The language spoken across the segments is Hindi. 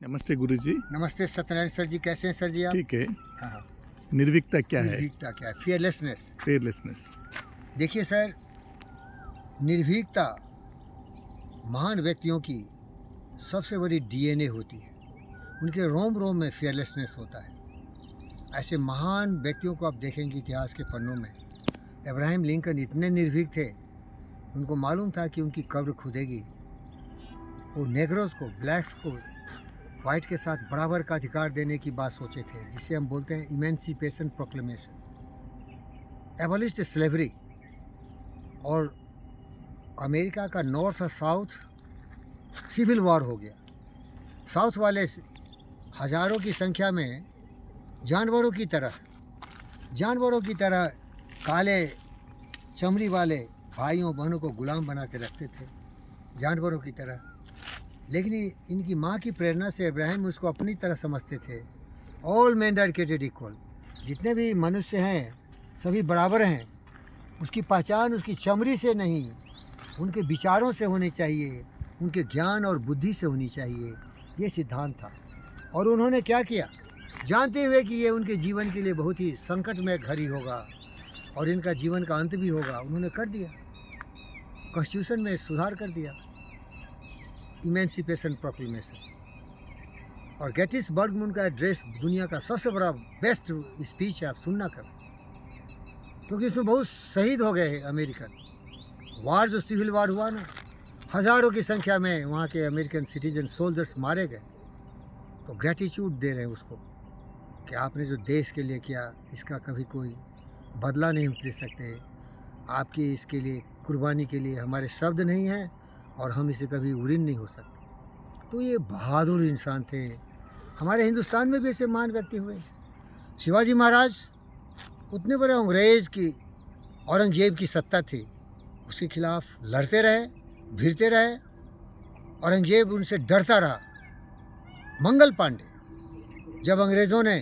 नमस्ते गुरुजी। नमस्ते सत्यनारायण सर जी, कैसे हैं सर जी आप? ठीक है। हाँ हाँ। निर्भीकता क्या है? निर्भीकता क्या है? फियरलेसनेस। फेयरलेसनेस। देखिए सर, निर्भीकता महान व्यक्तियों की सबसे बड़ी डीएनए होती है। उनके रोम रोम में फियरलेसनेस होता है। ऐसे महान व्यक्तियों को आप देखेंगे इतिहास के पन्नों में। अब्राहम लिंकन इतने निर्भीक थे, उनको मालूम था कि उनकी कब्र खुदेगी। वो नेग्रोज को, ब्लैक्स को वाइट के साथ बराबर का अधिकार देने की बात सोचे थे, जिसे हम बोलते हैं इमेंसिपेशन प्रोक्लेमेशन, एबॉलिश्ड स्लेवरी। और अमेरिका का नॉर्थ और साउथ सिविल वॉर हो गया। साउथ वाले हजारों की संख्या में जानवरों की तरह काले चमड़ी वाले भाइयों बहनों को गुलाम बना के रखते थे, जानवरों की तरह। लेकिन इनकी माँ की प्रेरणा से इब्राहिम उसको अपनी तरह समझते थे। All man are created equal, जितने भी मनुष्य हैं सभी बराबर हैं। उसकी पहचान उसकी चमड़ी से नहीं, उनके विचारों से होनी चाहिए, उनके ज्ञान और बुद्धि से होनी चाहिए, ये सिद्धांत था। और उन्होंने क्या किया, जानते हुए कि ये उनके जीवन के लिए बहुत ही संकटमय घड़ी होगा और इनका जीवन का अंत भी होगा, उन्होंने कर दिया, कॉन्स्टिट्यूशन में सुधार कर दिया, इमेंसिपेशन प्रोक्लेमेशन। और गेटिसबर्ग में उनका एड्रेस दुनिया का सबसे बड़ा बेस्ट स्पीच है, आप सुनना कर, क्योंकि इसमें बहुत शहीद हो गए अमेरिकन। वार जो सिविल वार हुआ ना, हज़ारों की संख्या में वहाँ के अमेरिकन सिटीजन सोल्जर्स मारे गए। तो ग्रेटिट्यूड दे रहे हैं उसको कि आपने जो देश के लिए किया इसका कभी कोई बदला नहीं दे सकते। आपकी इसके लिए कुर्बानी के लिए हमारे शब्द नहीं हैं और हम इसे कभी उऋण नहीं हो सकते। तो ये बहादुर इंसान थे। हमारे हिंदुस्तान में भी ऐसे महान व्यक्ति हुए। शिवाजी महाराज उतने बड़े अंग्रेज़ की औरंगजेब की सत्ता थी, उसके खिलाफ लड़ते रहे, भिड़ते रहे। औरंगजेब उनसे डरता रहा। मंगल पांडे, जब अंग्रेज़ों ने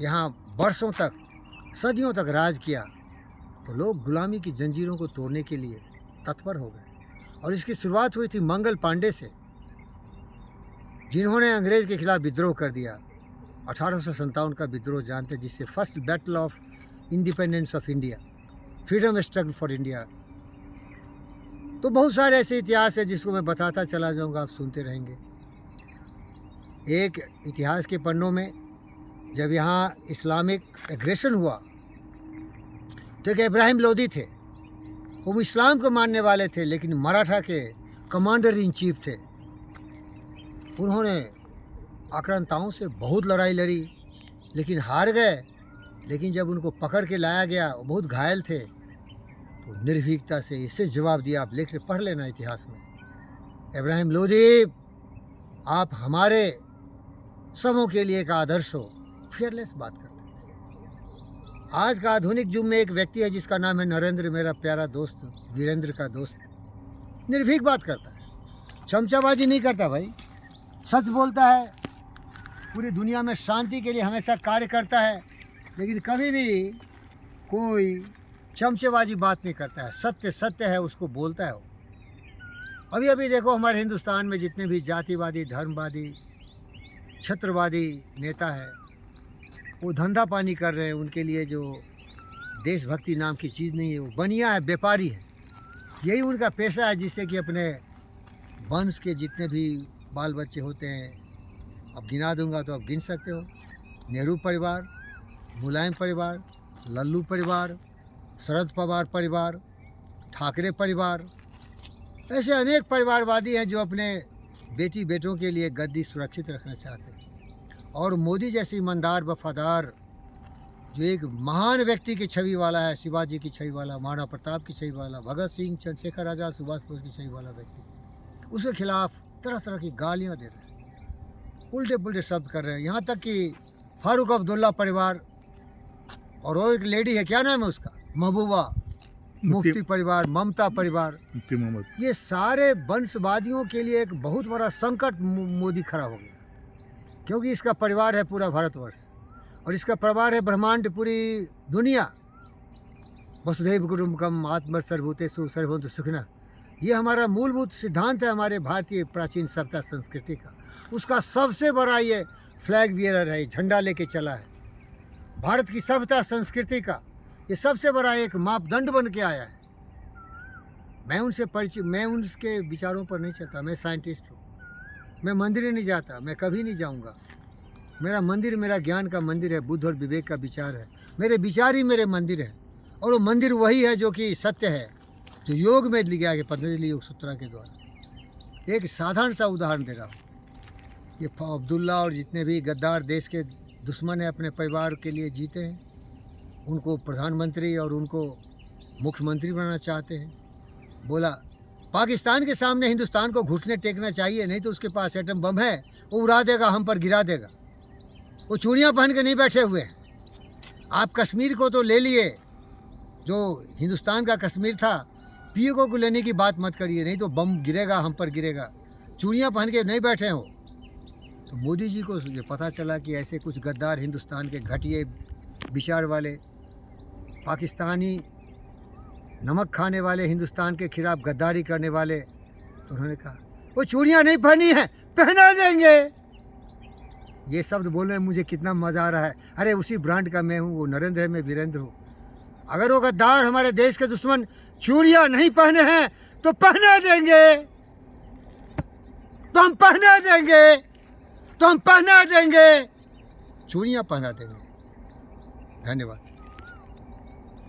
यहाँ वर्षों तक, सदियों तक राज किया, तो लोग गुलामी की जंजीरों को तोड़ने के लिए तत्पर हो गए। और इसकी शुरुआत हुई थी मंगल पांडे से, जिन्होंने अंग्रेज़ के खिलाफ विद्रोह कर दिया। 1857 का विद्रोह जानते, जिससे first battle of independence of India, freedom struggle for India. तो बहुत सारे ऐसे इतिहास है जिसको मैं बताता चला जाऊंगा, आप सुनते रहेंगे। एक इतिहास के पन्नों में जब यहाँ इस्लामिक एग्रेशन हुआ, तो एक इब्राहिम लोदी थे। वो इस्लाम को मानने वाले थे, लेकिन मराठा के कमांडर इन चीफ थे। उन्होंने आक्रांताओं से बहुत लड़ाई लड़ी, लेकिन हार गए। लेकिन जब उनको पकड़ के लाया गया, वो बहुत घायल थे, तो निर्भीकता से इससे जवाब दिया। आप लिख पढ़ लेना इतिहास में, इब्राहिम लोदी आप हमारे सबों के लिए एक आदर्श हो। फियरलेस बात करते थे। आज का आधुनिक युग में एक व्यक्ति है जिसका नाम है नरेंद्र, मेरा प्यारा दोस्त, वीरेंद्र का दोस्त। निर्भीक बात करता है, चमचाबाजी नहीं करता भाई, सच बोलता है, पूरी दुनिया में शांति के लिए हमेशा कार्य करता है, लेकिन कभी भी कोई चमचेबाजी बात नहीं करता है। सत्य सत्य है, उसको बोलता है वो। अभी अभी देखो हमारे हिंदुस्तान में जितने भी जातिवादी, धर्मवादी, क्षेत्रवादी नेता है, वो धंधा पानी कर रहे हैं। उनके लिए जो देशभक्ति नाम की चीज़ नहीं है, वो बनिया है, व्यापारी है। यही उनका पेशा है, जिससे कि अपने वंश के जितने भी बाल बच्चे होते हैं, अब गिना दूंगा तो आप गिन सकते हो। नेहरू परिवार, मुलायम परिवार, लल्लू परिवार, शरद पवार परिवार, ठाकरे परिवार, ऐसे अनेक परिवारवादी हैं जो अपने बेटी बेटों के लिए गद्दी सुरक्षित रखना चाहते हैं। और मोदी जैसे ईमानदार, वफादार, जो एक महान व्यक्ति की छवि वाला है, शिवाजी की छवि वाला, महाराणा प्रताप की छवि वाला, भगत सिंह, चंद्रशेखर आज़ाद, सुभाष बोस की छवि वाला व्यक्ति, उसके खिलाफ तरह तरह की गालियाँ दे रहे हैं, उल्टे पुल्टे शब्द कर रहे हैं। यहाँ तक कि फारूक अब्दुल्ला परिवार, और वो एक लेडी है, क्या नाम है उसका, महबूबा मुफ्ती परिवार, ममता परिवार, ये सारे वंशवादियों के लिए एक बहुत बड़ा संकट मोदी खड़ा हो गया। क्योंकि इसका परिवार है पूरा भारतवर्ष, और इसका परिवार है ब्रह्मांड, पूरी दुनिया। वसुधैव कुटुम्बकम आत्मसर्वभूतेषु सर्वभूतेषु सुखिनः, ये हमारा मूलभूत सिद्धांत है हमारे भारतीय प्राचीन सभ्यता संस्कृति का। उसका सबसे बड़ा ये फ्लैग बियरर है, झंडा लेके चला है। भारत की सभ्यता संस्कृति का ये सबसे बड़ा एक मापदंड बन के आया है। मैं उनके विचारों पर नहीं चलता। मैं साइंटिस्ट हूँ, मैं मंदिर नहीं जाता, मैं कभी नहीं जाऊँगा। मेरा मंदिर मेरा ज्ञान का मंदिर है, बुद्ध और विवेक का विचार है। मेरे विचार ही मेरे मंदिर है, और वो मंदिर वही है जो कि सत्य है, जो योग में लिखा गया पतंजलि योग सूत्रा के द्वारा। एक साधारण सा उदाहरण दे रहा हूँ। ये अब्दुल्ला और जितने भी गद्दार देश के दुश्मन है, अपने परिवार के लिए जीते हैं, उनको प्रधानमंत्री और उनको मुख्यमंत्री बनाना चाहते हैं। बोला पाकिस्तान के सामने हिंदुस्तान को घुटने टेकना चाहिए, नहीं तो उसके पास एटम बम है, वो उड़ा देगा, हम पर गिरा देगा। वो चूड़ियाँ पहन के नहीं बैठे हुए हैं। आप कश्मीर को तो ले लिए, जो हिंदुस्तान का कश्मीर था, पीओके को लेने की बात मत करिए, नहीं तो बम गिरेगा, हम पर गिरेगा। चूड़ियाँ पहन के नहीं बैठे हो। तो मोदी जी को ये पता चला कि ऐसे कुछ गद्दार हिंदुस्तान के घटिया विचार वाले, पाकिस्तानी नमक खाने वाले, हिंदुस्तान के खिलाफ गद्दारी करने वाले, तो उन्होंने कहा वो चूड़ियाँ नहीं पहनी है, पहना देंगे। ये शब्द बोलने में मुझे कितना मज़ा आ रहा है। अरे उसी ब्रांड का मैं हूँ, वो नरेंद्र है, मैं वीरेंद्र हूँ। अगर वो गद्दार हमारे देश के दुश्मन चूड़ियाँ नहीं पहने हैं तो पहना देंगे, तो हम पहना देंगे, तो हम पहना देंगे, चूड़ियाँ पहना देंगे। धन्यवाद।